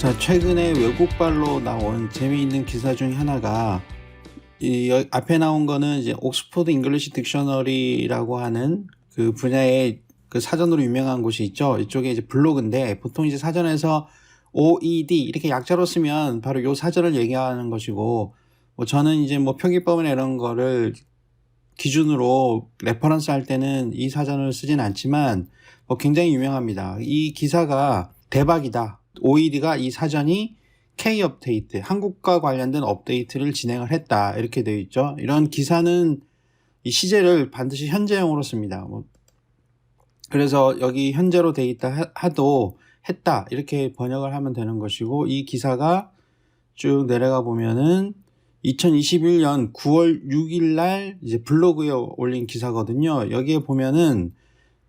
자, 최근에 외국발로 나온 재미있는 기사 중에 하나가 앞에 나온 거는 이제 옥스포드 잉글리시 딕셔너리라고 하는 그 분야의 그 사전으로 유명한 곳이 있죠. 이쪽에 이제 블로그인데 보통 이제 사전에서 OED 이렇게 약자로 쓰면 바로 요 사전을 얘기하는 것이고, 뭐 저는 이제 뭐 표기법이나 이런 거를 기준으로 레퍼런스 할 때는 이 사전을 쓰진 않지만 뭐 굉장히 유명합니다. 이 기사가 대박이다. OED가 이 사전이 K 업데이트, 한국과 관련된 업데이트를 진행을 했다. 이렇게 되어 있죠. 이런 기사는 이 시제를 반드시 현재형으로 씁니다. 그래서 여기 현재로 되어 있다 하도 했다. 이렇게 번역을 하면 되는 것이고, 이 기사가 쭉 내려가 보면은 2021년 9월 6일 날 이제 블로그에 올린 기사거든요. 여기에 보면은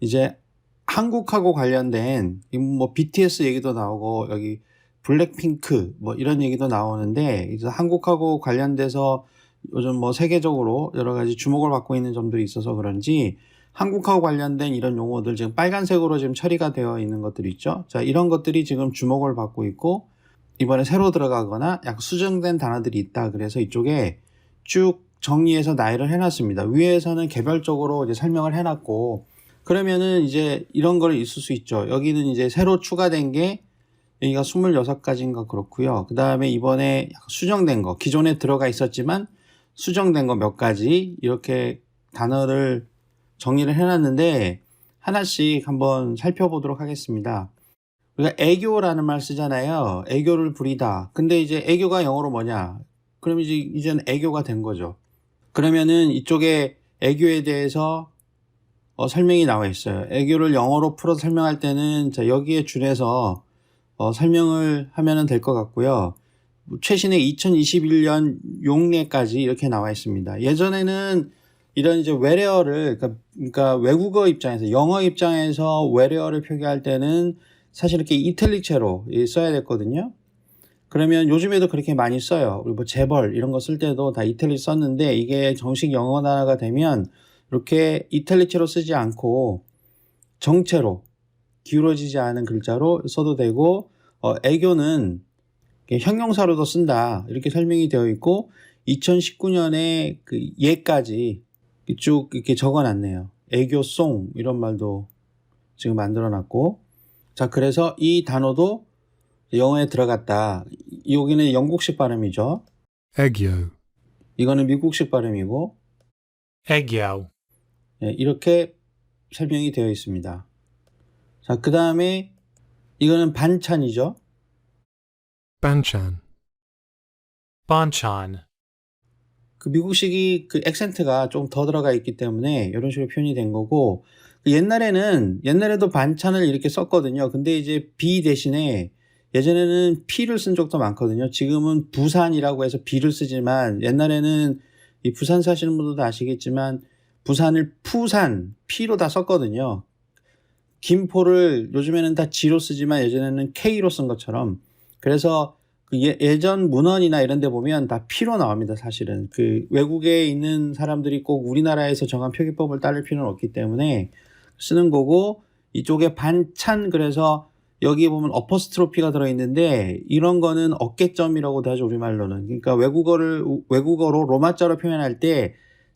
이제 한국하고 관련된 뭐 BTS 얘기도 나오고 여기 블랙핑크 뭐 이런 얘기도 나오는데, 이제 한국하고 관련돼서 요즘 뭐 세계적으로 여러 가지 주목을 받고 있는 점들이 있어서 그런지 한국하고 관련된 이런 용어들 지금 빨간색으로 지금 처리가 되어 있는 것들 있죠. 자, 이런 것들이 지금 주목을 받고 있고, 이번에 새로 들어가거나 약 수정된 단어들이 있다. 그래서 이쪽에 쭉 정리해서 나열을 해놨습니다. 위에서는 개별적으로 이제 설명을 해놨고, 그러면은 이제 이런 걸 있을 수 있죠. 여기는 이제 새로 추가된 게 여기가 26가지인가 그렇고요. 그 다음에 이번에 수정된 거, 기존에 들어가 있었지만 수정된 거 몇 가지 이렇게 단어를 정리를 해놨는데 하나씩 한번 살펴보도록 하겠습니다. 우리가 애교라는 말 쓰잖아요. 애교를 부리다. 근데 이제 애교가 영어로 뭐냐? 그럼 이제는 애교가 된 거죠. 그러면은 이쪽에 애교에 대해서 설명이 나와 있어요. 애교를 영어로 풀어서 설명할 때는 자, 여기에 준해서 설명을 하면 될 것 같고요. 최신의 2021년 용례까지 이렇게 나와 있습니다. 예전에는 이런 이제 외래어를 그러니까 외국어 입장에서, 영어 입장에서 외래어를 표기할 때는 사실 이렇게 이탈릭체로 써야 됐거든요. 그러면 요즘에도 그렇게 많이 써요. 우리 뭐 재벌 이런 거 쓸 때도 다 이탈릭 썼는데, 이게 정식 영어 단어가 되면 이렇게 이탈릭체로 쓰지 않고 정체로 기울어지지 않은 글자로 써도 되고, 애교는 형용사로도 쓴다. 이렇게 설명이 되어 있고, 2019년에 그 예까지 쭉 이렇게 적어놨네요. 애교송 이런 말도 지금 만들어놨고, 자, 그래서 이 단어도 영어에 들어갔다. 여기는 영국식 발음이죠. 애교, 이거는 미국식 발음이고, 애교, 이렇게 설명이 되어 있습니다. 자, 그 다음에 이거는 반찬이죠. 반찬, banchan, 그 미국식이 그 액센트가 좀 더 들어가 있기 때문에 이런 식으로 표현이 된 거고, 옛날에도 반찬을 이렇게 썼거든요. 근데 이제 비 대신에 예전에는 피를 쓴 적도 많거든요. 지금은 부산이라고 해서 비를 쓰지만, 옛날에는 이 부산 사시는 분들도 아시겠지만 부산을 푸산, 피로 다 썼거든요. 김포를 요즘에는 다 G로 쓰지만 예전에는 K로 쓴 것처럼. 그래서 그 예전 문헌이나 이런 데 보면 다 P로 나옵니다. 사실은 그 외국에 있는 사람들이 꼭 우리나라에서 정한 표기법을 따를 필요는 없기 때문에 쓰는 거고, 이쪽에 반찬, 그래서 여기 보면 어퍼스트로피가 들어있는데 이런 거는 어깨점이라고도 하죠, 우리말로는. 그러니까 외국어로 로마자로 표현할 때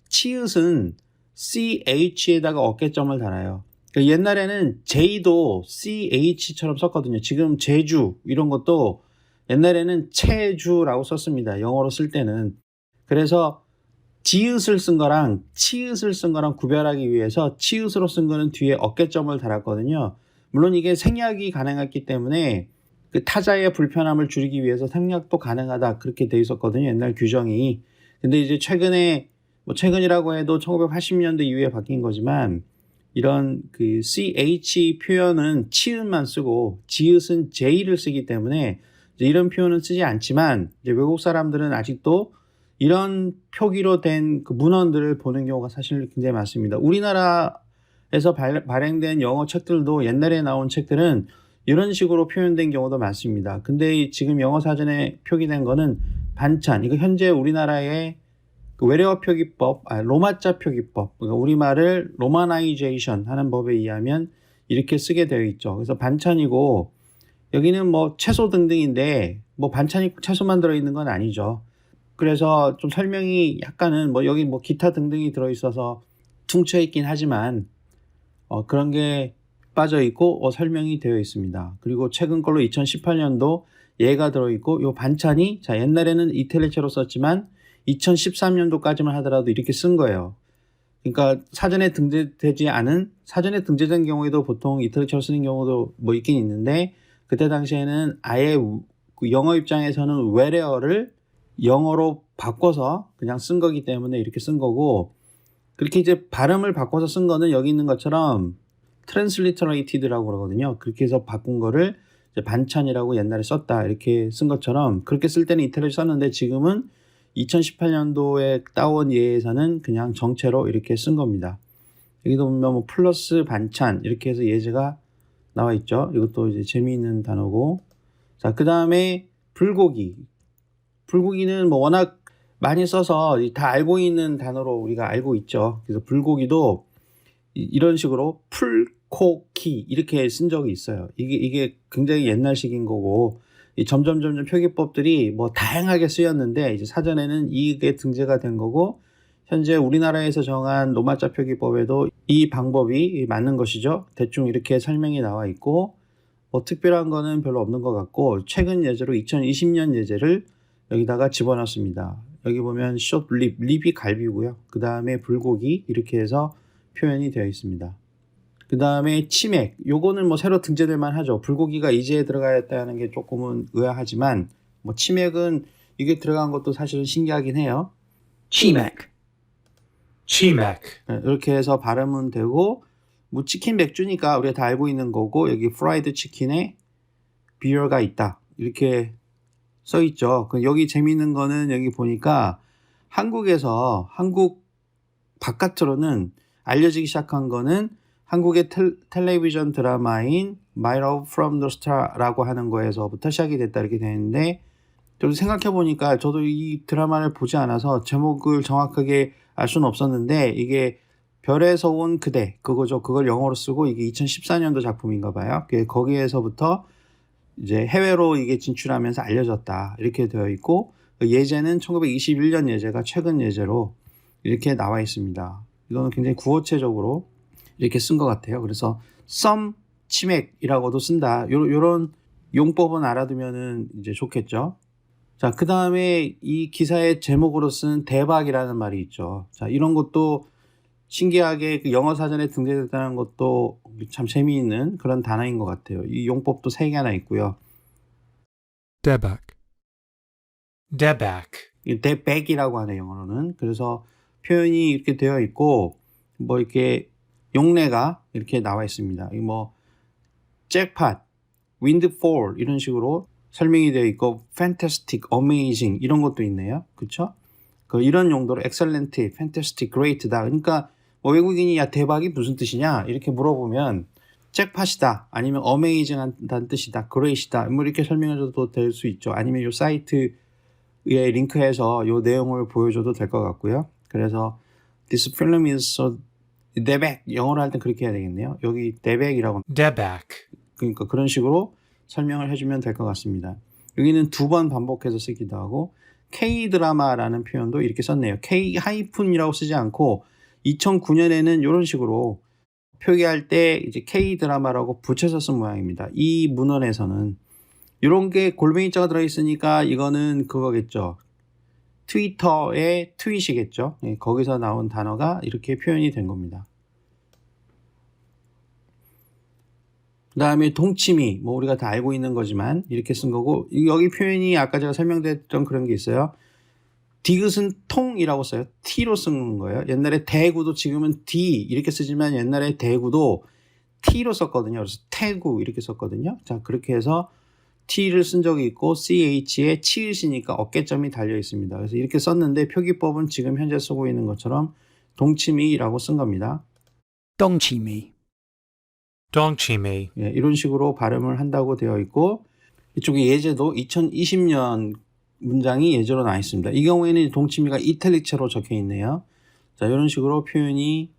치읓은 CH에다가 어깨점을 달아요. 그러니까 옛날에는 J도 CH처럼 썼거든요. 지금 제주 이런 것도 옛날에는 체주라고 썼습니다. 영어로 쓸 때는. 그래서 지읒을 쓴 거랑 치읓을 쓴 거랑 구별하기 위해서 치읓으로 쓴 거는 뒤에 어깨점을 달았거든요. 물론 이게 생략이 가능했기 때문에 그 타자의 불편함을 줄이기 위해서 생략도 가능하다, 그렇게 돼 있었거든요, 옛날 규정이. 근데 이제 최근이라고 해도 1980년대 이후에 바뀐 거지만, 이런 그 CH 표현은 치읓만 쓰고 지읒은 J를 쓰기 때문에 이제 이런 표현은 쓰지 않지만, 이제 외국 사람들은 아직도 이런 표기로 된 그 문헌들을 보는 경우가 사실 굉장히 많습니다. 우리나라에서 발행된 영어 책들도 옛날에 나온 책들은 이런 식으로 표현된 경우도 많습니다. 근데 지금 영어 사전에 표기된 거는 반찬, 이거 현재 우리나라의 그 외래어 표기법, 로마자 표기법, 그러니까 우리말을 로마나이제이션 하는 법에 의하면 이렇게 쓰게 되어 있죠. 그래서 반찬이고, 여기는 뭐 채소 등등인데 뭐 반찬이 꼭 채소만 들어있는 건 아니죠. 그래서 좀 설명이 약간은 뭐 여기 뭐 기타 등등이 들어있어서 퉁쳐 있긴 하지만 그런 게 빠져 있고 설명이 되어 있습니다. 그리고 최근 걸로 2018년도 얘가 들어있고 요 반찬이 자 옛날에는 이탈리아어로 썼지만 2013년도까지만 하더라도 이렇게 쓴 거예요. 그러니까 사전에 등재되지 않은 사전에 등재된 경우에도 보통 이탈리아어로 쓰는 경우도 뭐 있긴 있는데 그때 당시에는 아예 그 영어 입장에서는 외래어를 영어로 바꿔서 그냥 쓴 거기 때문에 이렇게 쓴 거고 그렇게 이제 발음을 바꿔서 쓴 거는 여기 있는 것처럼 트랜슬리터레이티드라고 그러거든요. 그렇게 해서 바꾼 거를 이제 반찬이라고 옛날에 썼다 이렇게 쓴 것처럼 그렇게 쓸 때는 이탈리아어로 썼는데 지금은 2018년도에 따온 예에서는 그냥 정체로 이렇게 쓴 겁니다. 여기도 보면 뭐 플러스 반찬 이렇게 해서 예제가 나와 있죠. 이것도 이제 재미있는 단어고. 자, 그 다음에 불고기. 불고기는 뭐 워낙 많이 써서 다 알고 있는 단어로 우리가 알고 있죠. 그래서 불고기도 이런 식으로 풀코키 이렇게 쓴 적이 있어요. 이게 굉장히 옛날식인 거고 점점 표기법들이 뭐 다양하게 쓰였는데 이제 사전에는 이게 등재가 된 거고 현재 우리나라에서 정한 로마자 표기법에도 이 방법이 맞는 것이죠. 대충 이렇게 설명이 나와 있고 뭐 특별한 거는 별로 없는 것 같고 최근 예제로 2020년 예제를 여기다가 집어넣습니다. 여기 보면 숏립, 립이 갈비고요. 그 다음에 불고기 이렇게 해서 표현이 되어 있습니다. 그 다음에 치맥, 요거는 뭐 새로 등재될 만하죠. 불고기가 이제에 들어가야겠다는 게 조금은 의아하지만 뭐 치맥은 이게 들어간 것도 사실은 신기하긴 해요. Chimek. Chimek. 이렇게 해서 발음은 되고 뭐 치킨 맥주니까 우리가 다 알고 있는 거고 여기 프라이드 치킨에 비어가 있다 이렇게 써 있죠. 여기 재미있는 거는 여기 보니까 한국에서 한국 바깥으로는 알려지기 시작한 거는 한국의 텔레비전 드라마인 My Love from the Star라고 하는 거에서부터 시작이 됐다 이렇게 되는데 좀 생각해 보니까 저도 이 드라마를 보지 않아서 제목을 정확하게 알 수는 없었는데 이게 별에서 온 그대 그거죠. 그걸 영어로 쓰고 이게 2014년도 작품인가 봐요. 거기에서부터 이제 해외로 이게 진출하면서 알려졌다 이렇게 되어 있고 예제는 1921년 예제가 최근 예제로 이렇게 나와 있습니다. 이거는 굉장히 구어체적으로 이렇게 쓴 것 같아요. 그래서 썸 치맥이라고도 쓴다. 요런 용법은 알아두면은 이제 좋겠죠. 자, 그 다음에 이 기사의 제목으로 쓴 대박이라는 말이 있죠. 자, 이런 것도 신기하게 그 영어 사전에 등재됐다는 것도 참 재미있는 그런 단어인 것 같아요. 이 용법도 3개나 있고요. Debak. Debak. 대백이라고 하네요, 영어로는. 그래서 표현이 이렇게 되어 있고 뭐 이렇게 용례가 이렇게 나와 있습니다. 이 뭐 잭팟, 윈드폴 이런 식으로 설명이 되어 있고 fantastic, amazing 이런 것도 있네요. 그렇죠? 이런 용도로 excellent, fantastic, great다. 그러니까 뭐 외국인이 야 대박이 무슨 뜻이냐 이렇게 물어보면 잭팟이다 아니면 amazing한다는 뜻이다, great이다 뭐 이렇게 설명해줘도 될 수 있죠. 아니면 이 사이트에 링크해서 이 내용을 보여줘도 될 것 같고요. 그래서 this film is so 대백 영어로 할 땐 그렇게 해야 되겠네요. 여기 대백이라고 Debak. 그러니까 그런 식으로 설명을 해주면 될 것 같습니다. 여기는 2번 반복해서 쓰기도 하고 K-드라마라는 표현도 이렇게 썼네요. K-이라고 쓰지 않고 2009년에는 이런 식으로 표기할 때 이제 K-드라마라고 붙여서 쓴 모양입니다. 이 문헌에서는 이런 게 골뱅이자가 들어있으니까 이거는 그거겠죠. 트위터의 트윗이겠죠. 거기서 나온 단어가 이렇게 표현이 된 겁니다. 그 다음에 동치미, 뭐 우리가 다 알고 있는 거지만 이렇게 쓴 거고 여기 표현이 아까 제가 설명드렸던 그런 게 있어요. 디귿은 통이라고 써요. T로 쓰는 거예요. 옛날에 대구도 지금은 D 이렇게 쓰지만 옛날에 대구도 T로 썼거든요. 그래서 태구 이렇게 썼거든요. 자, 그렇게 해서 T를 쓴 적이 있고 CH에 치읓이니까 어깨점이 달려 있습니다. 그래서 이렇게 썼는데 표기법은 지금 현재 쓰고 있는 것처럼 동치미라고 쓴 겁니다. Dongchimi. Dongchimi. 예, 이런 식으로 발음을 한다고 되어 있고 이쪽에 예제도 2020년 문장이 예제로 나와 있습니다. 이 경우에는 동치미가 이탈릭체로 적혀 있네요. 자, 이런 식으로 표현이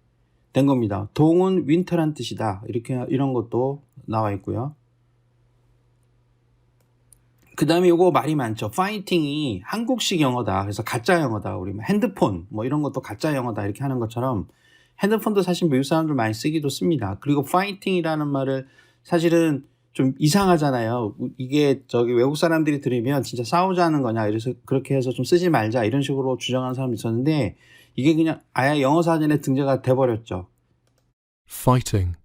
된 겁니다. 동은 윈터란 뜻이다. 이런 것도 나와 있고요. 그 다음에 요거 말이 많죠. 파이팅이 한국식 영어다. 그래서 가짜 영어다. 우리 뭐 핸드폰 뭐 이런 것도 가짜 영어다. 이렇게 하는 것처럼 핸드폰도 사실 미국 사람들 많이 쓰기도 씁니다. 그리고 파이팅이라는 말을 사실은 좀 이상하잖아요. 이게 저기 외국 사람들이 들으면 진짜 싸우자는 거냐. 이래서 그렇게 해서 좀 쓰지 말자. 이런 식으로 주장하는 사람이 있었는데 이게 그냥 아예 영어 사전에 등재가 돼버렸죠. Fighting.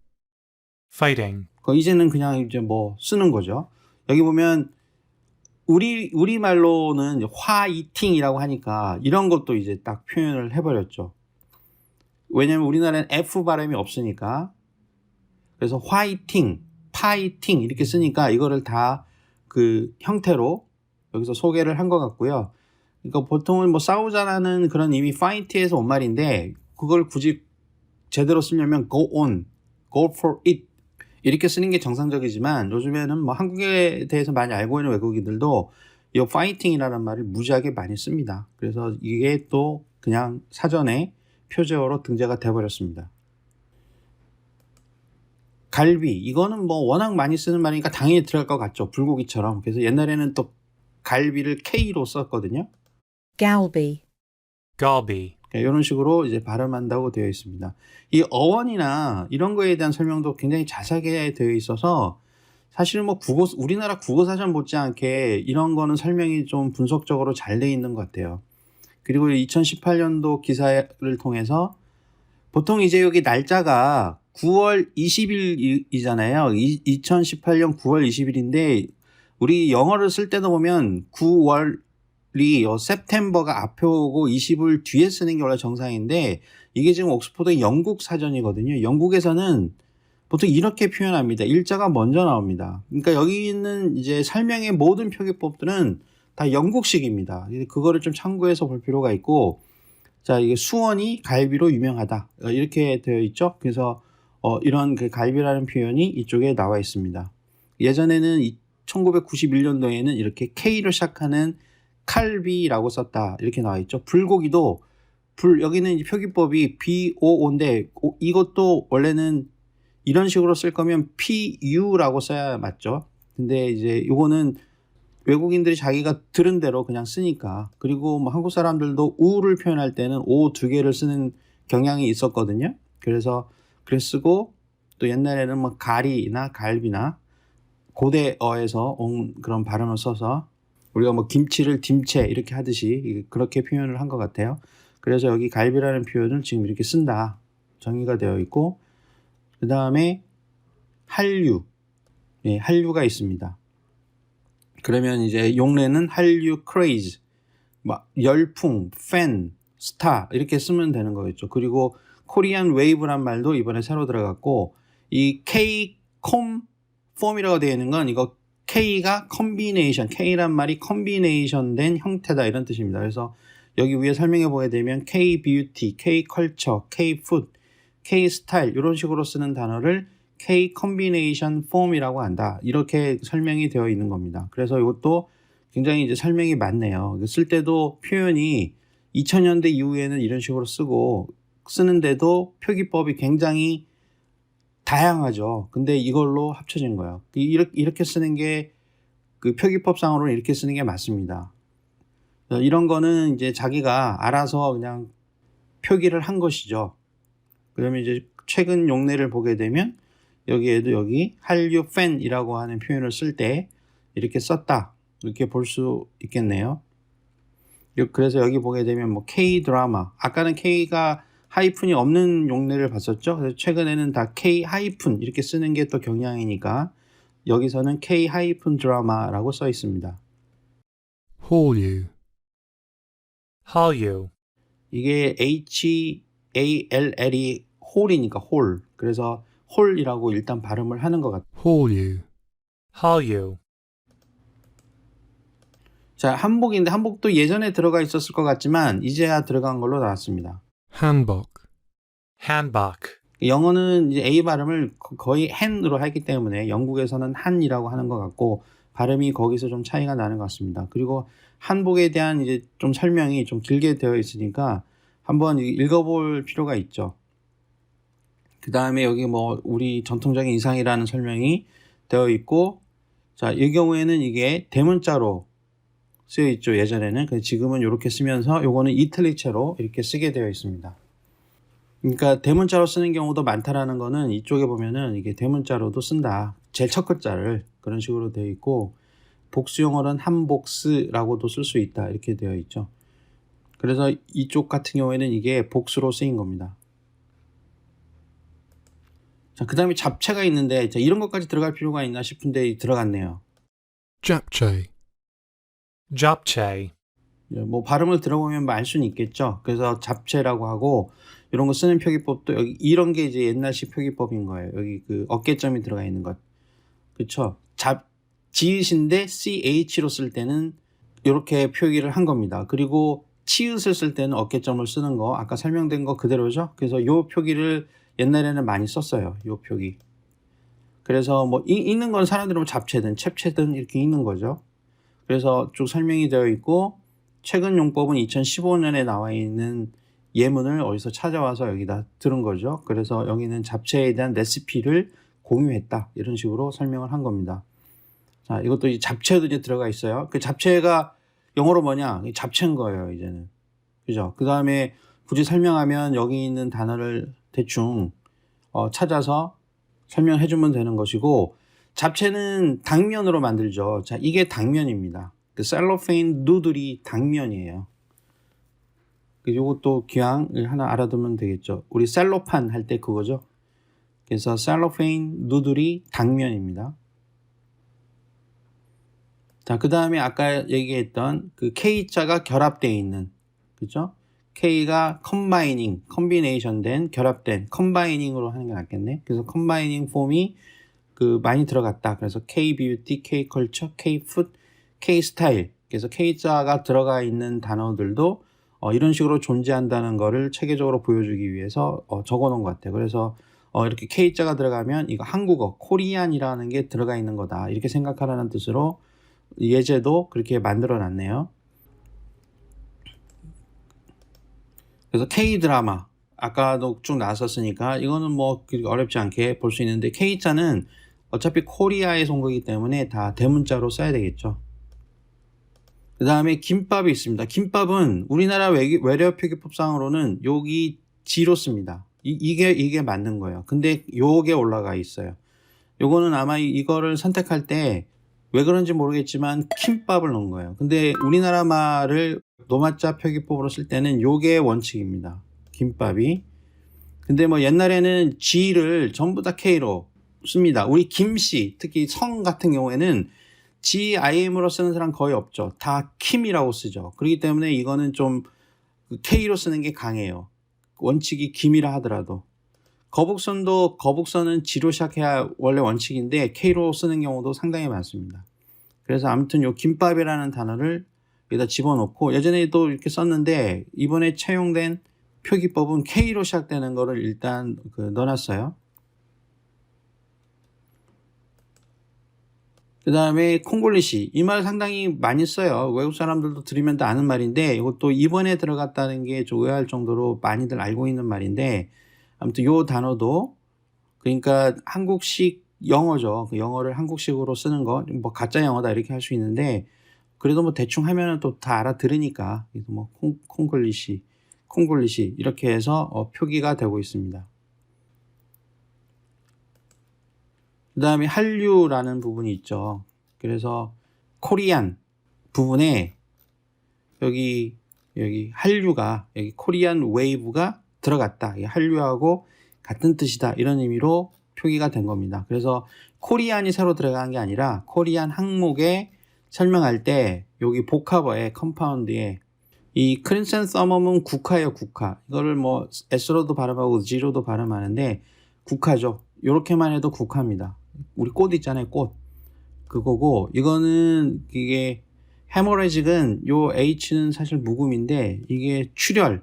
Fighting. 이제는 그냥 이제 뭐 쓰는 거죠. 여기 보면 우리말로는 화이팅이라고 하니까 이런 것도 이제 딱 표현을 해버렸죠. 왜냐면 우리나라는 F 발음이 없으니까. 그래서 화이팅, 파이팅 이렇게 쓰니까 이거를 다 그 형태로 여기서 소개를 한 것 같고요. 그러니까 보통은 뭐 싸우자라는 그런 이미 파이트에서 온 말인데 그걸 굳이 제대로 쓰려면 go on, go for it 이렇게 쓰는 게 정상적이지만 요즘에는 뭐 한국에 대해서 많이 알고 있는 외국인들도 이 파이팅이라는 말을 무지하게 많이 씁니다. 그래서 이게 또 그냥 사전에 표제어로 등재가 돼버렸습니다. 갈비, 이거는 뭐 워낙 많이 쓰는 말이니까 당연히 들어갈 것 같죠. 불고기처럼. 그래서 옛날에는 또 갈비를 K로 썼거든요. Galby, Galby. 이런 식으로 이제 발음한다고 되어 있습니다. 이 어원이나 이런 거에 대한 설명도 굉장히 자세하게 되어 있어서 사실 뭐 우리나라 국어사전 못지않게 이런 거는 설명이 좀 분석적으로 잘 되어 있는 것 같아요. 그리고 2018년도 기사를 통해서 보통 이제 여기 날짜가 9월 20일이잖아요. 2018년 9월 20일인데 우리 영어를 쓸 때도 보면 9월이 September가 앞에 오고 20을 뒤에 쓰는 게 원래 정상인데 이게 지금 옥스퍼드 영국 사전이거든요. 영국에서는 보통 이렇게 표현합니다. 일자가 먼저 나옵니다. 그러니까 여기 있는 이제 설명의 모든 표기법들은 다 영국식입니다. 그거를 좀 참고해서 볼 필요가 있고, 자, 이게 수원이 갈비로 유명하다. 이렇게 되어 있죠. 그래서 이런 그 갈비라는 표현이 이쪽에 나와 있습니다. 예전에는 1991년도에는 이렇게 K로 시작하는 칼비라고 썼다. 이렇게 나와 있죠. 불고기도 여기는 표기법이 BOO인데 이것도 원래는 이런 식으로 쓸 거면 PU라고 써야 맞죠. 근데 이제 요거는 외국인들이 자기가 들은 대로 그냥 쓰니까. 그리고 뭐 한국 사람들도 우를 표현할 때는 오 두 개를 쓰는 경향이 있었거든요. 그래서 쓰고 또 옛날에는 뭐 가리나 갈비나 고대어에서 온 그런 발음을 써서 우리가 뭐 김치를 dim채 이렇게 하듯이 그렇게 표현을 한 것 같아요. 그래서 여기 갈비라는 표현을 지금 이렇게 쓴다. 정의가 되어 있고 그 다음에 한류. 네, 한류가 있습니다. 그러면 이제 용례는 한류 크레이즈, 막 열풍, 팬, 스타 이렇게 쓰면 되는 거겠죠. 그리고 코리안 웨이브란 말도 이번에 새로 들어갔고 이 K-콤폼이라고 되어 있는 건 이거 K가 컨비네이션, K란 말이 컨비네이션 된 형태다 이런 뜻입니다. 그래서 여기 위에 설명해 보게 되면 K-뷰티, K-컬처, K-푸드, K-스타일 이런 식으로 쓰는 단어를 K-컨비네이션 폼이라고 한다. 이렇게 설명이 되어 있는 겁니다. 그래서 이것도 굉장히 이제 설명이 많네요. 쓸 때도 표현이 2000년대 이후에는 이런 식으로 쓰는데도 표기법이 굉장히 다양하죠. 근데 이걸로 합쳐진 거예요. 이렇게 쓰는 게 그 표기법상으로는 이렇게 쓰는 게 맞습니다. 이런 거는 이제 자기가 알아서 그냥 표기를 한 것이죠. 그러면 이제 최근 용례를 보게 되면 여기에도 여기 한류 팬이라고 하는 표현을 쓸 때 이렇게 썼다. 이렇게 볼 수 있겠네요. 그래서 여기 보게 되면 뭐 K 드라마. 아까는 K가 하이픈이 없는 용례를 봤었죠. 그래서 최근에는 다 K 하이픈 이렇게 쓰는 게 또 경향이니까 여기서는 K 하이픈 드라마라고 써 있습니다. Hallyu. Hallyu. 이게 HALL이 홀이니까 홀. 그래서 홀이라고 일단 발음을 하는 것 같아요. Hallyu. Hallyu. 자, 한복인데 한복도 예전에 들어가 있었을 것 같지만 이제야 들어간 걸로 나왔습니다. Hanbok. Hanbok. 영어는 이제 A 발음을 거의 hand로 하기 때문에 영국에서는 한이라고 하는 것 같고 발음이 거기서 좀 차이가 나는 것 같습니다. 그리고 한복에 대한 이제 좀 설명이 좀 길게 되어 있으니까 한번 읽어볼 필요가 있죠. 그 다음에 여기 뭐 우리 전통적인 의상이라는 설명이 되어 있고 자, 이 경우에는 이게 대문자로 쓰여 있죠. 예전에는. 근데 지금은 이렇게 쓰면서 요거는 이탈리체로 이렇게 쓰게 되어 있습니다. 그러니까 대문자로 쓰는 경우도 많다라는 거는 이쪽에 보면은 이게 대문자로도 쓴다. 제일 첫 글자를 그런 식으로 되어 있고 복수용어는 함복스라고도 쓸 수 있다. 이렇게 되어 있죠. 그래서 이쪽 같은 경우에는 이게 복수로 쓰인 겁니다. 자, 그 다음에 잡채가 있는데 자, 이런 것까지 들어갈 필요가 있나 싶은데 들어갔네요. Japchae. Japchae. 뭐 발음을 들어보면 알 수는 있겠죠. 그래서 잡채라고 하고 이런 거 쓰는 표기법도 여기 이런 게 이제 옛날식 표기법인 거예요. 여기 그 어깨점이 들어가 있는 것. 그렇죠? 지읒인데 ch로 쓸 때는 이렇게 표기를 한 겁니다. 그리고 치읓을 쓸 때는 어깨점을 쓰는 거 아까 설명된 거 그대로죠. 그래서 이 표기를 옛날에는 많이 썼어요. 이 표기. 그래서 뭐 읽는 건 사람들은 뭐 잡채든 챕채든 이렇게 읽는 거죠. 그래서 쭉 설명이 되어 있고 최근 용법은 2015년에 나와 있는 예문을 어디서 찾아와서 여기다 들은 거죠. 그래서 여기는 잡채에 대한 레시피를 공유했다. 이런 식으로 설명을 한 겁니다. 자, 이것도 이 잡채도 이제 들어가 있어요. 그 잡채가 영어로 뭐냐? 잡채인 거예요, 이제는. 그죠? 그 다음에 굳이 설명하면 여기 있는 단어를 대충 찾아서 설명해 주면 되는 것이고, 잡채는 당면으로 만들죠. 자, 이게 당면입니다. 그 셀로페인 누들이 당면이에요. 이것도 기왕 하나 알아두면 되겠죠. 우리 셀로판 할 때 그거죠. 그래서 셀로페인 누들이 당면입니다. 자, 그 다음에 아까 얘기했던 그 K자가 결합되어 있는, 그죠? K가 컴바이닝, 컴비네이션 된, 결합된, 컴바이닝으로 하는 게 낫겠네. 그래서 컴바이닝 폼이 그 많이 들어갔다. 그래서 K-뷰티, K-컬처, K-푸드, K-스타일. 그래서 K자가 들어가 있는 단어들도 이런 식으로 존재한다는 거를 체계적으로 보여주기 위해서 적어 놓은 것 같아요. 그래서 이렇게 K자가 들어가면 이거 한국어, 코리안이라는 게 들어가 있는 거다. 이렇게 생각하라는 뜻으로 예제도 그렇게 만들어 놨네요. 그래서 K-드라마. 아까도 쭉 나왔었으니까 이거는 뭐 어렵지 않게 볼 수 있는데 K자는 어차피 코리아의 송거이기 때문에 다 대문자로 써야 되겠죠. 그 다음에 김밥이 있습니다. 김밥은 우리나라 외래어 표기법상으로는 여기 G로 씁니다. 이게 맞는 거예요. 근데 요게 올라가 있어요. 요거는 아마 이거를 선택할 때 왜 그런지 모르겠지만 김밥을 넣은 거예요. 근데 우리나라 말을 노마자 표기법으로 쓸 때는 요게 원칙입니다. 김밥이. 근데 뭐 옛날에는 G를 전부 다 K로 씁니다. 우리 김씨, 특히 성 같은 경우에는 GIM으로 쓰는 사람 거의 없죠. 다 킴이라고 쓰죠. 그렇기 때문에 이거는 좀 K로 쓰는 게 강해요. 원칙이 김이라 하더라도. 거북선은 G로 시작해야 원래 원칙인데 K로 쓰는 경우도 상당히 많습니다. 그래서 아무튼 요 김밥이라는 단어를 여기다 집어넣고 예전에도 이렇게 썼는데 이번에 채용된 표기법은 K로 시작되는 거를 일단 넣어놨어요. 그 다음에 콩글리시. 이 말 상당히 많이 써요. 외국 사람들도 들으면 다 아는 말인데 이것도 이번에 들어갔다는 게 좀 의아할 정도로 많이들 알고 있는 말인데 아무튼 요 단어도 그러니까 한국식 영어죠. 그 영어를 한국식으로 쓰는 거, 뭐 가짜 영어다 이렇게 할 수 있는데 그래도 뭐 대충 하면은 또 다 알아들으니까 뭐 콩글리시 이렇게 해서 표기가 되고 있습니다. 그 다음에 한류라는 부분이 있죠. 그래서 코리안 부분에 여기 한류가 여기 코리안 웨이브가 들어갔다. 한류하고 같은 뜻이다. 이런 의미로 표기가 된 겁니다. 그래서 코리안이 새로 들어간 게 아니라 코리안 항목에 설명할 때 여기 복합어에 컴파운드에 이 크린센 서멈은 국화예요. 국화. 이거를 뭐 S로도 발음하고 G로도 발음하는데 국화죠. 이렇게만 해도 국화입니다. 우리 꽃 있잖아요. 꽃. 그거고 이거는 이게 헤모레직은 요 H는 사실 묵음인데 이게 출혈.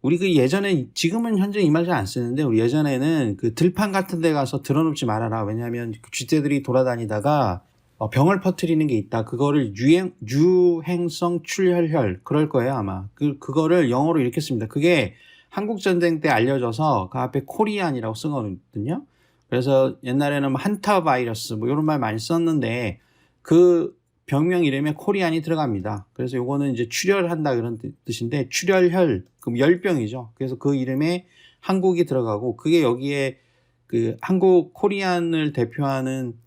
우리 그 예전에 지금은 현재 이 말 잘 안 쓰는데 우리 예전에는 그 들판 같은 데 가서 들어눕지 말아라. 왜냐하면 그 쥐떼들이 돌아다니다가 병을 퍼뜨리는 게 있다. 그거를 유행성 출혈 그럴 거예요 아마. 그거를 영어로 이렇게 씁니다. 그게 한국전쟁 때 알려져서 그 앞에 코리안이라고 쓰거든요. 그래서 옛날에는 한타 바이러스 뭐 이런 말 많이 썼는데 그 병명 이름에 코리안이 들어갑니다. 그래서 요거는 이제 출혈한다 그런 뜻인데 출혈혈, 그럼 열병이죠. 그래서 그 이름에 한국이 들어가고 그게 여기에 그 한국 코리안을 대표하는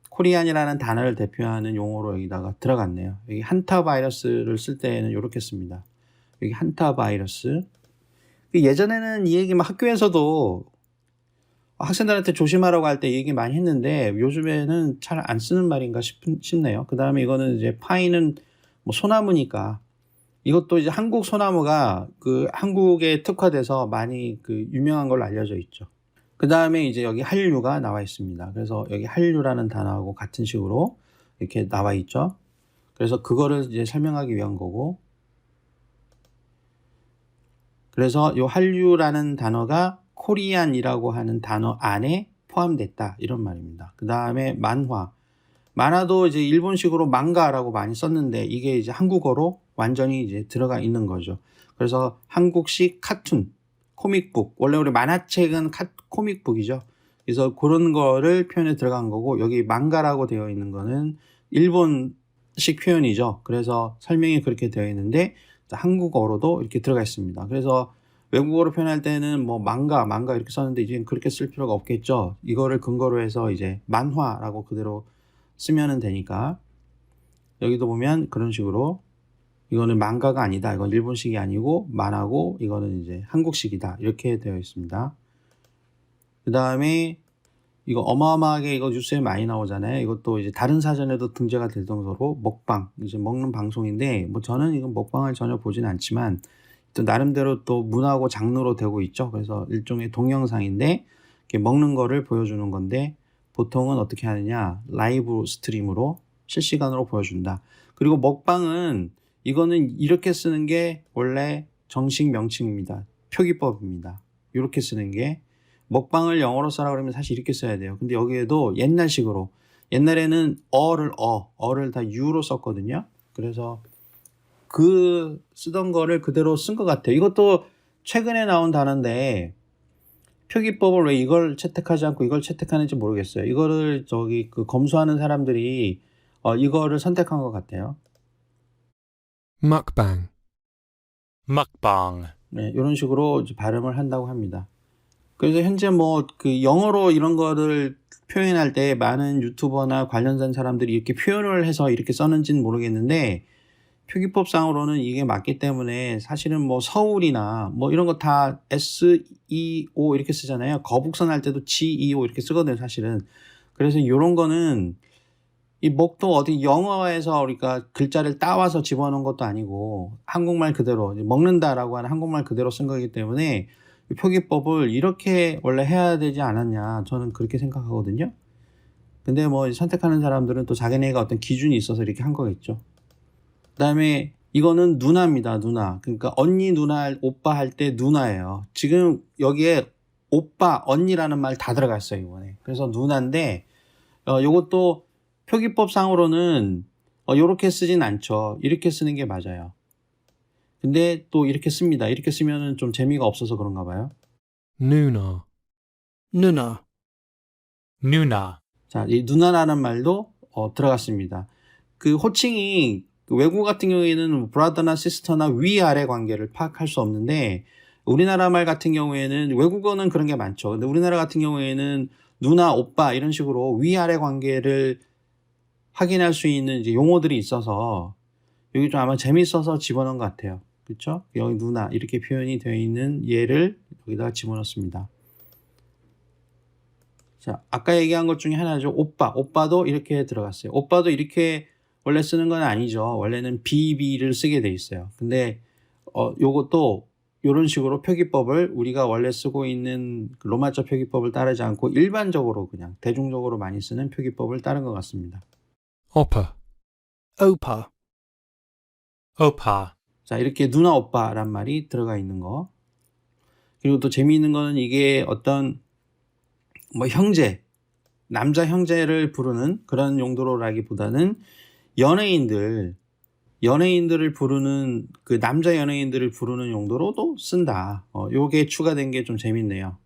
코리안이라는 단어를 대표하는 용어로 여기다가 들어갔네요. 여기 한타 바이러스를 쓸 때는 이렇게 씁니다. 여기 한타 바이러스. 예전에는 이 얘기 막 학교에서도 학생들한테 조심하라고 할 때 얘기 많이 했는데 요즘에는 잘 안 쓰는 말인가 싶네요. 그 다음에 이거는 이제 파인은 뭐 소나무니까 이것도 이제 한국 소나무가 그 한국에 특화돼서 많이 그 유명한 걸로 알려져 있죠. 그 다음에 이제 여기 한류가 나와 있습니다. 그래서 여기 한류라는 단어하고 같은 식으로 이렇게 나와 있죠. 그래서 그거를 이제 설명하기 위한 거고. 그래서 이 한류라는 단어가 코리안이라고 하는 단어 안에 포함됐다 이런 말입니다. 그 다음에 만화도 이제 일본식으로 망가라고 많이 썼는데 이게 이제 한국어로 완전히 이제 들어가 있는 거죠. 그래서 한국식 카툰, 코믹북, 원래 우리 만화책은 코믹북이죠. 그래서 그런 거를 표현에 들어간 거고 여기 망가라고 되어 있는 거는 일본식 표현이죠. 그래서 설명이 그렇게 되어 있는데 한국어로도 이렇게 들어가 있습니다. 그래서 외국어로 표현할 때는 뭐 망가 이렇게 썼는데 이제 그렇게 쓸 필요가 없겠죠. 이거를 근거로 해서 이제 만화라고 그대로 쓰면은 되니까 여기도 보면 그런 식으로 이거는 망가가 아니다. 이건 일본식이 아니고 만화고 이거는 이제 한국식이다. 이렇게 되어 있습니다. 그 다음에 이거 어마어마하게 이거 뉴스에 많이 나오잖아요. 이것도 이제 다른 사전에도 등재가 될 정도로 먹방, 이제 먹는 방송인데 뭐 저는 이건 먹방을 전혀 보진 않지만 또 나름대로 또 문화고 장르로 되고 있죠. 그래서 일종의 동영상인데 이렇게 먹는 거를 보여주는 건데 보통은 어떻게 하느냐 라이브 스트림으로 실시간으로 보여준다. 그리고 먹방은 이거는 이렇게 쓰는 게 원래 정식 명칭입니다. 표기법입니다. 이렇게 쓰는 게 먹방을 영어로 써라 그러면 사실 이렇게 써야 돼요. 근데 여기에도 옛날식으로 옛날에는 어를 다 U로 썼거든요. 그래서 그 쓰던 거를 그대로 쓴 것 같아요. 이것도 최근에 나온 단어인데 표기법을 왜 이걸 채택하지 않고 이걸 채택하는지 모르겠어요. 이거를 저기 그 검수하는 사람들이 이거를 선택한 것 같아요. Mukbang. mukbang, 네, 이런 식으로 이제 발음을 한다고 합니다. 그래서 현재 뭐 그 영어로 이런 거를 표현할 때 많은 유튜버나 관련된 사람들이 이렇게 표현을 해서 이렇게 썼는지는 모르겠는데 표기법상으로는 이게 맞기 때문에 사실은 뭐 서울이나 뭐 이런 거 다 SEO 이렇게 쓰잖아요. 거북선 할 때도 GEO 이렇게 쓰거든요, 사실은. 그래서 이런 거는 이 목도 어디 영어에서 우리가 글자를 따와서 집어넣은 것도 아니고 한국말 그대로 먹는다라고 하는 한국말 그대로 쓴 거기 때문에 표기법을 이렇게 원래 해야 되지 않았냐 저는 그렇게 생각하거든요. 근데 뭐 선택하는 사람들은 또 자기네가 어떤 기준이 있어서 이렇게 한 거겠죠. 그 다음에 이거는 누나입니다. 누나. 그러니까 언니, 누나, 오빠 할 때 누나예요. 지금 여기에 오빠, 언니라는 말 다 들어가 있어요, 이번에. 그래서 누나인데 요것도 표기법상으로는 요렇게 쓰진 않죠. 이렇게 쓰는 게 맞아요. 근데 또 이렇게 씁니다. 이렇게 쓰면은 좀 재미가 없어서 그런가 봐요. Nuna. Nuna. nuna, 자, 이 누나라는 말도 들어갔습니다. 그 호칭이 그 외국 같은 경우에는 브라더나 시스터나 위아래 관계를 파악할 수 없는데 우리나라 말 같은 경우에는 외국어는 그런 게 많죠. 근데 우리나라 같은 경우에는 누나, 오빠 이런 식으로 위아래 관계를 확인할 수 있는 이제 용어들이 있어서 여기 좀 아마 재밌어서 집어넣은 것 같아요. 그렇죠? 여기 누나 이렇게 표현이 되어 있는 얘를 여기다가 집어넣습니다. 자, 아까 얘기한 것 중에 하나죠. 오빠도 이렇게 들어갔어요. 오빠도 이렇게 원래 쓰는 건 아니죠. 원래는 BB를 쓰게 돼 있어요. 근데 요것도 이런 식으로 표기법을 우리가 원래 쓰고 있는 로마자 표기법을 따르지 않고 일반적으로 그냥 대중적으로 많이 쓰는 표기법을 따른 것 같습니다. Oppa. Opa. opa, 자, 이렇게 누나 오빠란 말이 들어가 있는 거. 그리고 또 재미있는 거는 이게 어떤 뭐 형제, 남자 형제를 부르는 그런 용도로라기보다는 연예인들을 부르는 그 남자 연예인들을 부르는 용도로도 쓴다. 요게 추가된 게 좀 재밌네요.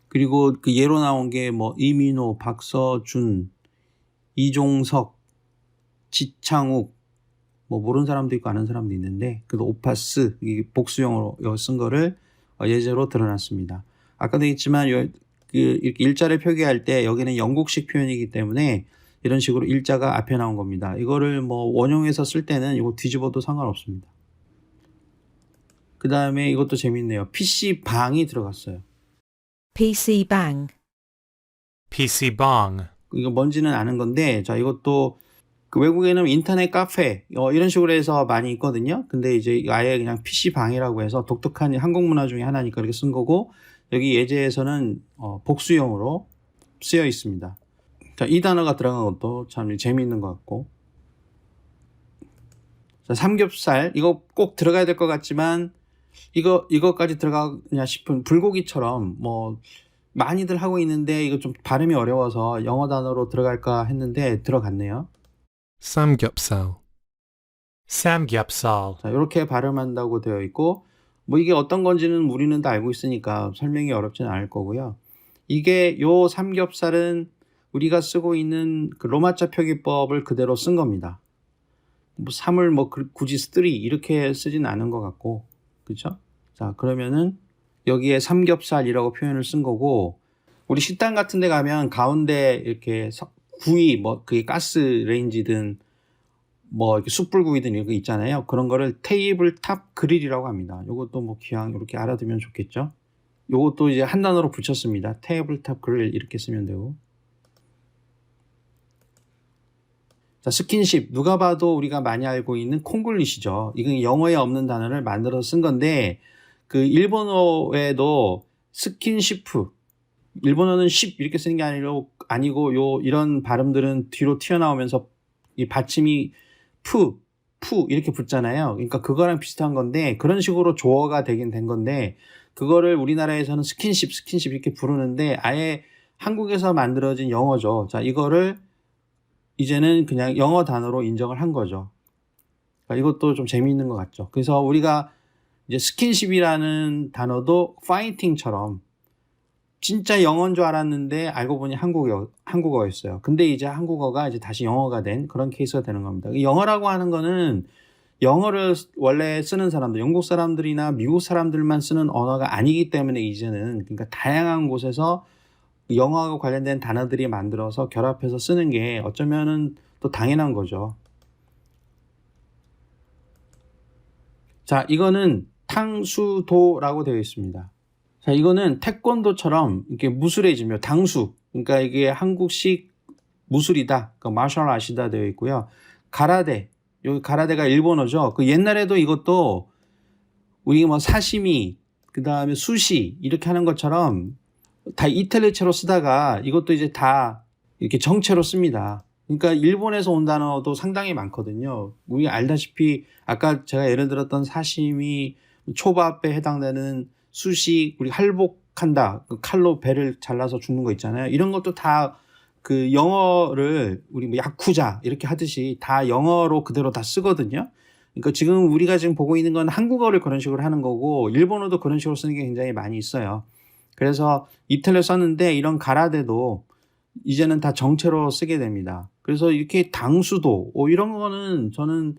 그리고 그 예로 나온 게 뭐 이민호, 박서준, 이종석, 지창욱, 뭐 모르는 사람도 있고 아는 사람도 있는데 그래도 오파스 이 복수형으로 쓴 거를 예제로 드러났습니다. 아까도 했지만 이렇게 일자를 표기할 때 여기는 영국식 표현이기 때문에 이런 식으로 일자가 앞에 나온 겁니다. 이거를 뭐 원형에서 쓸 때는 이거 뒤집어도 상관없습니다. 그 다음에 이것도 재밌네요. PC방이 들어갔어요. PC bang, PC bang. 이거 뭔지는 아는 건데, 자, 이것도 그 외국에는 인터넷 카페, 이런 식으로 해서 많이 있거든요. 근데 이제 아예 그냥 PC방이라고 해서 독특한 한국 문화 중에 하나니까 이렇게 쓴 거고, 여기 예제에서는 복수형으로 쓰여 있습니다. 자, 이 단어가 들어간 것도 참 재미있는 것 같고. 자, 삼겹살, 이거 꼭 들어가야 될 것 같지만, 이거까지 들어가냐 싶은 불고기처럼 뭐 많이들 하고 있는데 이거 좀 발음이 어려워서 영어 단어로 들어갈까 했는데 들어갔네요. Samgyeopsal. Samgyeopsal. 자, 이렇게 발음한다고 되어 있고 뭐 이게 어떤 건지는 우리는 다 알고 있으니까 설명이 어렵지는 않을 거고요. 이게 요 삼겹살은 우리가 쓰고 있는 그 로마자 표기법을 그대로 쓴 겁니다. 뭐 3을 뭐 굳이 3 이렇게 쓰진 않은 것 같고, 그렇죠? 자, 그러면은 여기에 삼겹살이라고 표현을 쓴 거고, 우리 식당 같은 데 가면 가운데 이렇게 구이, 뭐 그게 가스 레인지든 뭐 이렇게 숯불구이든 이런 거 있잖아요. 그런 거를 테이블 탑 그릴이라고 합니다. 요것도 뭐 기왕 이렇게 알아두면 좋겠죠. 요것도 이제 한 단어로 붙였습니다. 테이블 탑 그릴 이렇게 쓰면 되고. 자, 스킨십. 누가 봐도 우리가 많이 알고 있는 콩글리시죠. 이건 영어에 없는 단어를 만들어서 쓴 건데, 그 일본어에도 스킨시프, 일본어는 십 이렇게 쓰는 게 아니고 이런 발음들은 뒤로 튀어나오면서 이 받침이 푸 이렇게 붙잖아요. 그러니까 그거랑 비슷한 건데 그런 식으로 조어가 되긴 된 건데 그거를 우리나라에서는 스킨십 이렇게 부르는데 아예 한국에서 만들어진 영어죠. 자, 이거를 이제는 그냥 영어 단어로 인정을 한 거죠. 그러니까 이것도 좀 재미있는 것 같죠. 그래서 우리가 이제 스킨십이라는 단어도 파이팅처럼 진짜 영어인 줄 알았는데 알고 보니 한국어였어요. 근데 이제 한국어가 이제 다시 영어가 된 그런 케이스가 되는 겁니다. 영어라고 하는 거는 영어를 원래 쓰는 사람들, 영국 사람들이나 미국 사람들만 쓰는 언어가 아니기 때문에 이제는 그러니까 다양한 곳에서 영어하고 관련된 단어들이 만들어서 결합해서 쓰는 게 어쩌면은 또 당연한 거죠. 자, 이거는 탕수도라고 되어 있습니다. 자, 이거는 태권도처럼 이렇게 무술해지며 당수, 그러니까 이게 한국식 무술이다, 그러니까 마셜 아시다 되어 있고요. 가라데, 여기 가라데가 일본어죠. 그 옛날에도 이것도 우리 뭐 사시미, 그 다음에 수시 이렇게 하는 것처럼 다 이탈리아어로 쓰다가 이것도 이제 다 이렇게 정체로 씁니다. 그러니까 일본에서 온 단어도 상당히 많거든요. 우리 알다시피 아까 제가 예를 들었던 사시미, 초밥에 해당되는 수시, 우리 할복한다, 그 칼로 배를 잘라서 죽는 거 있잖아요. 이런 것도 다 그 영어를 우리 뭐 야쿠자 이렇게 하듯이 다 영어로 그대로 다 쓰거든요. 그러니까 지금 우리가 지금 보고 있는 건 한국어를 그런 식으로 하는 거고 일본어도 그런 식으로 쓰는 게 굉장히 많이 있어요. 그래서 이탈리아 썼는데 이런 가라데도 이제는 다 정체로 쓰게 됩니다. 그래서 이렇게 당수도 이런 거는 저는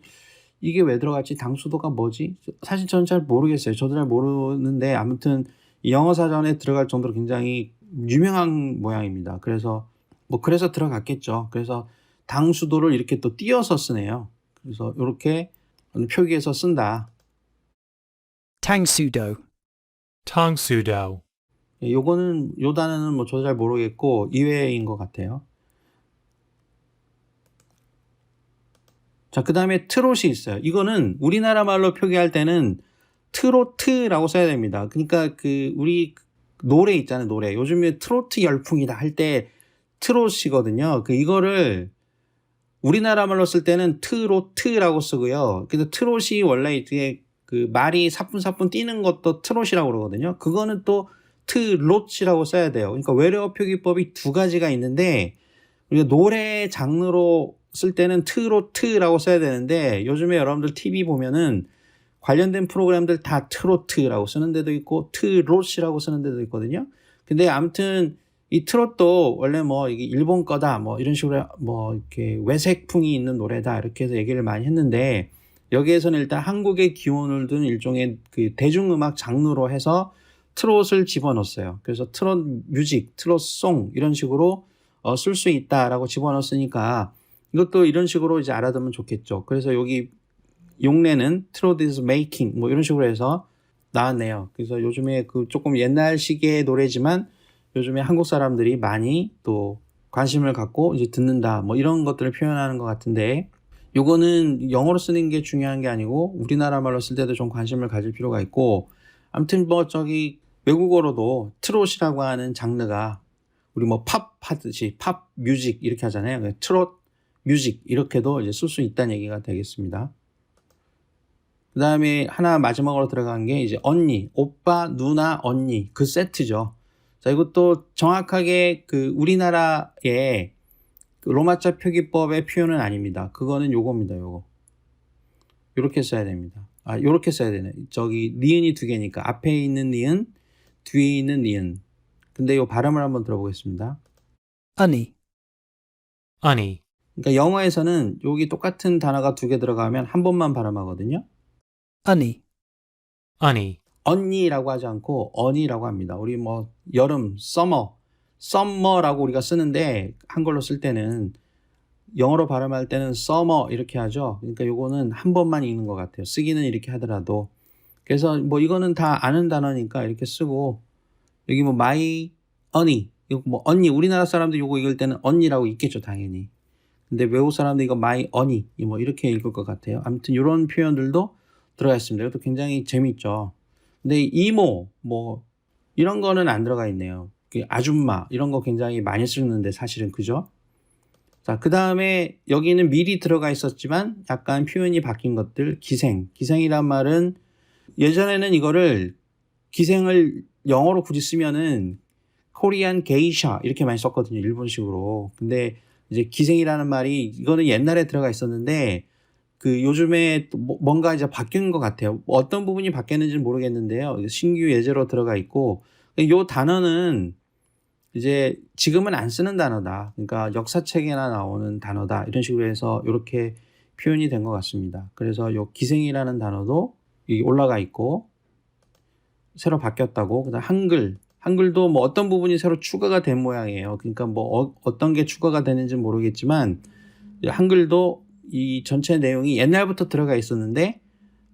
이게 왜 들어갔지? 당수도가 뭐지? 사실 저는 잘 모르겠어요. 저도 잘 모르는데 아무튼 영어 사전에 들어갈 정도로 굉장히 유명한 모양입니다. 그래서 그래서 들어갔겠죠. 그래서 당수도를 이렇게 또 띄어서 쓰네요. 그래서 이렇게 표기해서 쓴다. Tangsudo. Tangsudo. 요거는 요 단어는 뭐 저도 잘 모르겠고 이외인 것 같아요. 자, 그 다음에 트롯이 있어요. 이거는 우리나라 말로 표기할 때는 트로트라고 써야 됩니다. 그러니까 그 우리 노래 있잖아요, 노래. 요즘에 트로트 열풍이다 할 때 트롯이거든요. 이거를 우리나라 말로 쓸 때는 트로트라고 쓰고요. 그래서 트롯이 원래 이게 그 말이 사뿐사뿐 뛰는 것도 트롯이라고 그러거든요. 그거는 또 트롯이라고 써야 돼요. 그러니까 외래어 표기법이 두 가지가 있는데 우리가 노래 장르로 쓸 때는 트로트라고 써야 되는데 요즘에 여러분들 TV 보면은 관련된 프로그램들 다 트로트라고 쓰는 데도 있고 트롯이라고 쓰는 데도 있거든요. 근데 아무튼 이 트롯도 원래 뭐 이게 일본 거다 뭐 이런 식으로 뭐 이렇게 외색풍이 있는 노래다 이렇게 해서 얘기를 많이 했는데 여기에서는 일단 한국의 기원을 둔 일종의 그 대중음악 장르로 해서 트롯을 집어넣었어요. 그래서 트롯 뮤직, 트롯 송 이런 식으로 쓸 수 있다라고 집어넣었으니까 이것도 이런 식으로 이제 알아두면 좋겠죠. 그래서 여기 용례는 트롯 is making 뭐 이런 식으로 해서 나왔네요. 그래서 요즘에 그 조금 옛날식의 노래지만 요즘에 한국 사람들이 많이 또 관심을 갖고 이제 듣는다 뭐 이런 것들을 표현하는 것 같은데 요거는 영어로 쓰는 게 중요한 게 아니고 우리나라 말로 쓸 때도 좀 관심을 가질 필요가 있고 아무튼 뭐 저기 외국어로도 트롯이라고 하는 장르가 우리 뭐 팝 하듯이 팝 뮤직 이렇게 하잖아요. 트롯 뮤직 이렇게도 이제 쓸 수 있다는 얘기가 되겠습니다. 그 다음에 하나 마지막으로 들어간 게 이제 언니, 오빠, 누나, 언니 그 세트죠. 자, 이것도 정확하게 그 우리나라의 그 로마자 표기법의 표현은 아닙니다. 그거는 요겁니다. 요거. 요렇게 써야 됩니다. 요렇게 써야 되네. 저기 니은이 두 개니까 앞에 있는 니은, 뒤에 있는 니은. 근데 요 발음을 한번 들어보겠습니다. Unny. Unny. 그러니까 영어에서는 여기 똑같은 단어가 두 개 들어가면 한 번만 발음하거든요. Unny. Unny. 언니라고 하지 않고 언니라고 합니다. 우리 뭐 여름, 썸머라고 우리가 쓰는데 한글로 쓸 때는 영어로 발음할 때는 summer 이렇게 하죠. 그러니까 요거는 한 번만 읽는 것 같아요. 쓰기는 이렇게 하더라도. 그래서 뭐 이거는 다 아는 단어니까 이렇게 쓰고 여기 뭐 my 언니, 이거 뭐 언니 우리나라 사람들 요거 읽을 때는 언니라고 읽겠죠, 당연히. 근데 외국 사람들 이거 my 언니 뭐 이렇게 읽을 것 같아요. 아무튼 이런 표현들도 들어가 있습니다. 이것도 굉장히 재밌죠. 근데 이모 뭐 이런 거는 안 들어가 있네요. 아줌마 이런 거 굉장히 많이 쓰는데 사실은 그죠? 자, 그 다음에 여기는 미리 들어가 있었지만 약간 표현이 바뀐 것들 기생이란 말은 예전에는 이거를 기생을 영어로 굳이 쓰면은 코리안 게이샤 이렇게 많이 썼거든요. 일본식으로. 근데 이제 기생이라는 말이 이거는 옛날에 들어가 있었는데 그 요즘에 또 뭔가 이제 바뀐 것 같아요. 어떤 부분이 바뀌었는지는 모르겠는데요. 신규 예제로 들어가 있고 이 단어는 이제 지금은 안 쓰는 단어다. 그러니까 역사책에나 나오는 단어다. 이런 식으로 해서 이렇게 표현이 된 것 같습니다. 그래서 요 기생이라는 단어도 여기 올라가 있고 새로 바뀌었다고. 그다음 한글도 뭐 어떤 부분이 새로 추가가 된 모양이에요. 그러니까 뭐 어떤 게 추가가 되는지는 모르겠지만 한글도 이 전체 내용이 옛날부터 들어가 있었는데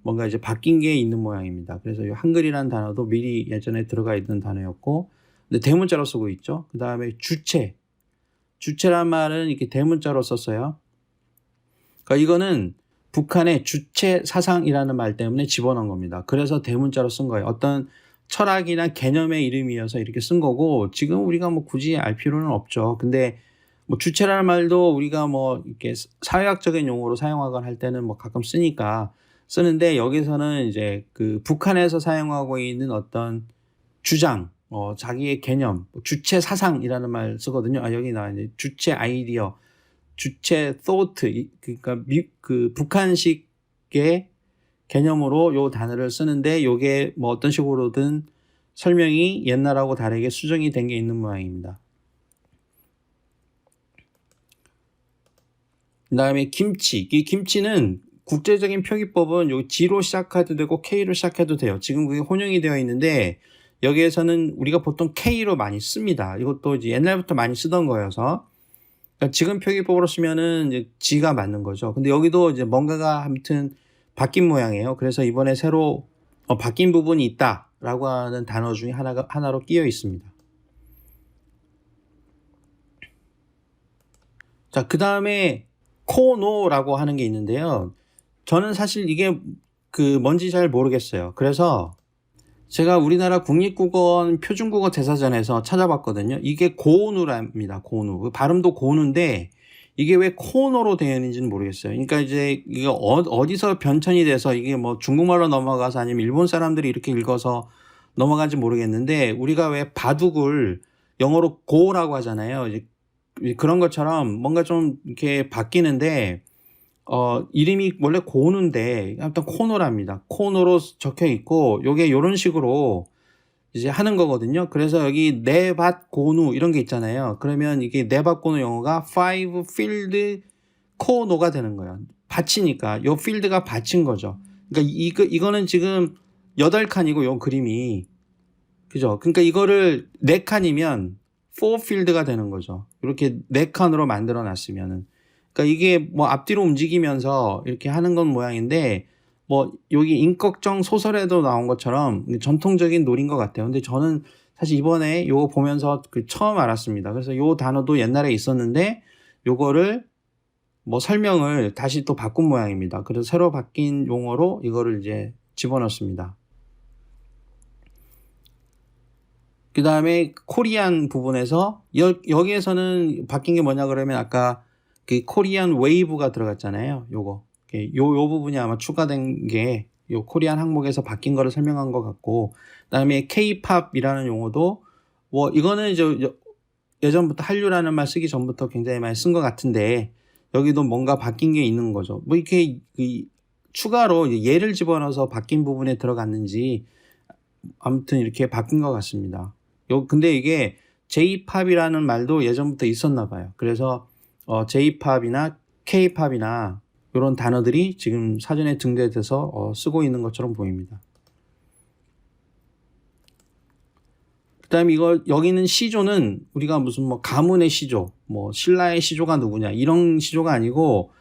뭔가 이제 바뀐 게 있는 모양입니다. 그래서 이 한글이라는 단어도 미리 예전에 들어가 있는 단어였고 근데 대문자로 쓰고 있죠. 그 다음에 주체란 말은 이렇게 대문자로 썼어요. 그러니까 이거는 북한의 주체 사상이라는 말 때문에 집어넣은 겁니다. 그래서 대문자로 쓴 거예요. 어떤 철학이나 개념의 이름이어서 이렇게 쓴 거고 지금 우리가 뭐 굳이 알 필요는 없죠. 근데 뭐 주체라는 말도 우리가 뭐 이렇게 사회학적인 용어로 사용하거나 할 때는 뭐 가끔 쓰는데 여기서는 이제 그 북한에서 사용하고 있는 어떤 주장, 자기의 개념, 주체 사상이라는 말 쓰거든요. 여기 나와 이제 주체 아이디어, 주체 thought, 그러니까 그 북한식의 개념으로 요 단어를 쓰는데 요게 뭐 어떤 식으로든 설명이 옛날하고 다르게 수정이 된 게 있는 모양입니다. 그 다음에 김치. 이 김치는 국제적인 표기법은 여기 G로 시작해도 되고 K로 시작해도 돼요. 지금 그게 혼용이 되어 있는데 여기에서는 우리가 보통 K로 많이 씁니다. 이것도 이제 옛날부터 많이 쓰던 거여서 그러니까 지금 표기법으로 쓰면은 이제 G가 맞는 거죠. 근데 여기도 이제 뭔가가 아무튼 바뀐 모양이에요. 그래서 이번에 새로 바뀐 부분이 있다라고 하는 단어 중에 하나로 끼어 있습니다. 자, 그 다음에 코노라고 하는 게 있는데요. 저는 사실 이게 그 뭔지 잘 모르겠어요. 그래서 제가 우리나라 국립국어원 표준국어 대사전에서 찾아봤거든요. 이게 고누랍니다. 고누. 발음도 고누인데 이게 왜 코노로 되어 있는지는 모르겠어요. 그러니까 이제 이게 어디서 변천이 돼서 이게 뭐 중국말로 넘어가서 아니면 일본 사람들이 이렇게 읽어서 넘어간지 모르겠는데 우리가 왜 바둑을 영어로 고라고 하잖아요. 이제 그런 것처럼 뭔가 좀 이렇게 바뀌는데 이름이 원래 고누인데 아무튼 코노랍니다. 코노로 적혀 있고 요게 요런 식으로 이제 하는 거거든요. 그래서 여기 네밭 고누 이런 게 있잖아요. 그러면 이게 네밭 고누 영어가 five field 코노가 되는 거예요. 밭이니까 요 필드가 밭인 거죠. 그러니까 이거는 지금 8칸이고 요 그림이 그죠? 그러니까 이거를 4칸이면 4필드가 되는 거죠. 이렇게 4칸으로 만들어 놨으면은. 그러니까 이게 뭐 앞뒤로 움직이면서 이렇게 하는 건 모양인데 뭐 여기 임꺽정 소설에도 나온 것처럼 전통적인 놀인 것 같아요. 근데 저는 사실 이번에 요거 보면서 처음 알았습니다. 그래서 요 단어도 옛날에 있었는데 요거를 뭐 설명을 다시 또 바꾼 모양입니다. 그래서 새로 바뀐 용어로 이거를 이제 집어넣습니다. 그 다음에 코리안 부분에서 여기에서는 바뀐 게 뭐냐 그러면 아까 그 코리안 웨이브가 들어갔잖아요. 요거 요 부분이 아마 추가된 게 요 코리안 항목에서 바뀐 거를 설명한 것 같고, 그 다음에 K-팝이라는 용어도 뭐 이거는 이제 예전부터 한류라는 말 쓰기 전부터 굉장히 많이 쓴 것 같은데 여기도 뭔가 바뀐 게 있는 거죠. 뭐 이렇게 추가로 예를 집어넣어서 바뀐 부분에 들어갔는지 아무튼 이렇게 바뀐 것 같습니다. 근데 이게 J-팝이라는 말도 예전부터 있었나 봐요. 그래서 J-팝이나 K-팝이나 이런 단어들이 지금 사전에 등재돼서 쓰고 있는 것처럼 보입니다. 그 다음에 여기는 시조는 우리가 무슨 뭐 가문의 시조, 뭐 신라의 시조가 누구냐 이런 시조가 아니고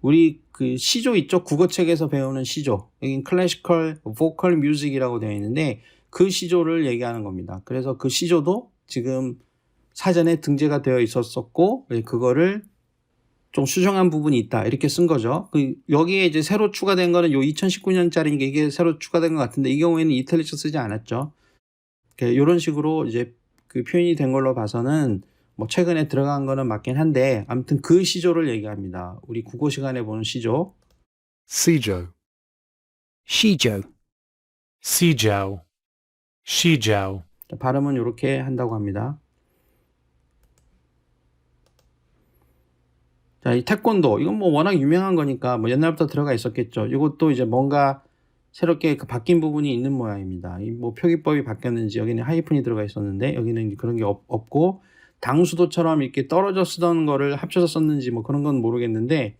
우리 그 시조 있죠? 국어책에서 배우는 시조. 여긴 클래시컬 보컬 뮤직이라고 되어 있는데 그 시조를 얘기하는 겁니다. 그래서 그 시조도 지금 사전에 등재가 되어 있었었고 그거를 좀 수정한 부분이 있다 이렇게 쓴 거죠. 여기에 이제 새로 추가된 거는 요 2019년짜리니까 이게 새로 추가된 것 같은데 이 경우에는 이탈리스 쓰지 않았죠. 이런 식으로 이제 그 표현이 된 걸로 봐서는 뭐 최근에 들어간 거는 맞긴 한데 아무튼 그 시조를 얘기합니다. 우리 국어 시간에 보는 시조. Sijo. Shijo. Sijou. Shijou. 발음은 이렇게 한다고 합니다. 자, 이 태권도 이건 뭐 워낙 유명한 거니까 뭐 옛날부터 들어가 있었겠죠. 이것도 이제 뭔가 새롭게 바뀐 부분이 있는 모양입니다. 뭐 표기법이 바뀌었는지 여기는 하이픈이 들어가 있었는데 여기는 그런 게 없고 당수도처럼 이렇게 떨어져 쓰던 거를 합쳐서 썼는지 뭐 그런 건 모르겠는데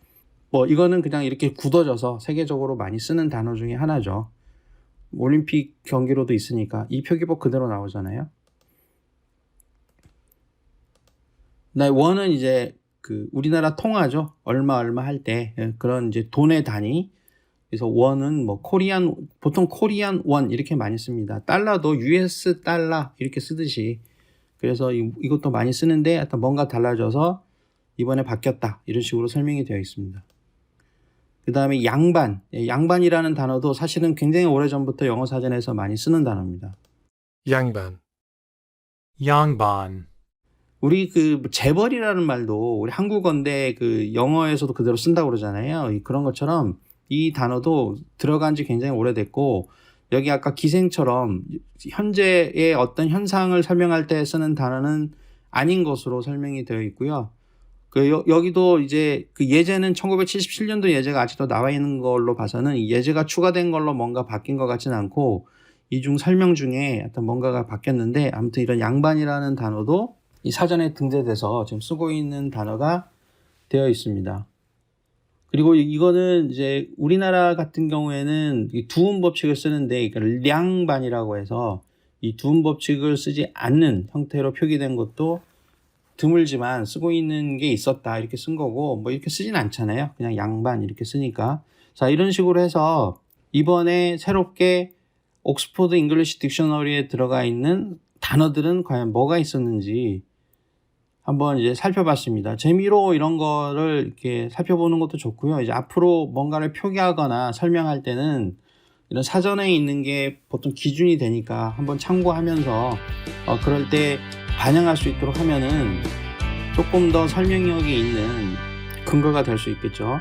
뭐 이거는 그냥 이렇게 굳어져서 세계적으로 많이 쓰는 단어 중에 하나죠. 올림픽 경기로도 있으니까 이 표기법 그대로 나오잖아요. 네, 원은 이제 그 우리나라 통화죠. 얼마 할 때 그런 이제 돈의 단위. 그래서 원은 뭐 보통 코리안 원 이렇게 많이 씁니다. 달러도 US 달러 이렇게 쓰듯이. 그래서 이것도 많이 쓰는데 하여튼 뭔가 달라져서 이번에 바뀌었다 이런 식으로 설명이 되어 있습니다. 그 다음에 양반. 양반이라는 단어도 사실은 굉장히 오래전부터 영어 사전에서 많이 쓰는 단어입니다. Yangban. Yangban. 우리 그 재벌이라는 말도 우리 한국어인데 그 영어에서도 그대로 쓴다고 그러잖아요. 그런 것처럼 이 단어도 들어간 지 굉장히 오래됐고 여기 아까 기생처럼 현재의 어떤 현상을 설명할 때 쓰는 단어는 아닌 것으로 설명이 되어 있고요. 여기도 이제 그 예제는 1977년도 예제가 아직도 나와 있는 걸로 봐서는 이 예제가 추가된 걸로 뭔가 바뀐 것 같지는 않고 이 중 설명 중에 어떤 뭔가가 바뀌었는데 아무튼 이런 양반이라는 단어도 이 사전에 등재돼서 지금 쓰고 있는 단어가 되어 있습니다. 그리고 이거는 이제 우리나라 같은 경우에는 두음 법칙을 쓰는데 량반이라고 해서 이 두음 법칙을 쓰지 않는 형태로 표기된 것도 드물지만 쓰고 있는 게 있었다 이렇게 쓴 거고 뭐 이렇게 쓰진 않잖아요. 그냥 양반 이렇게 쓰니까. 자, 이런 식으로 해서 이번에 새롭게 옥스포드 잉글리시 딕셔너리에 들어가 있는 단어들은 과연 뭐가 있었는지 한번 이제 살펴봤습니다. 재미로 이런 거를 이렇게 살펴보는 것도 좋고요. 이제 앞으로 뭔가를 표기하거나 설명할 때는 이런 사전에 있는 게 보통 기준이 되니까 한번 참고하면서 그럴 때 반영할 수 있도록 하면은 조금 더 설명력이 있는 근거가 될 수 있겠죠.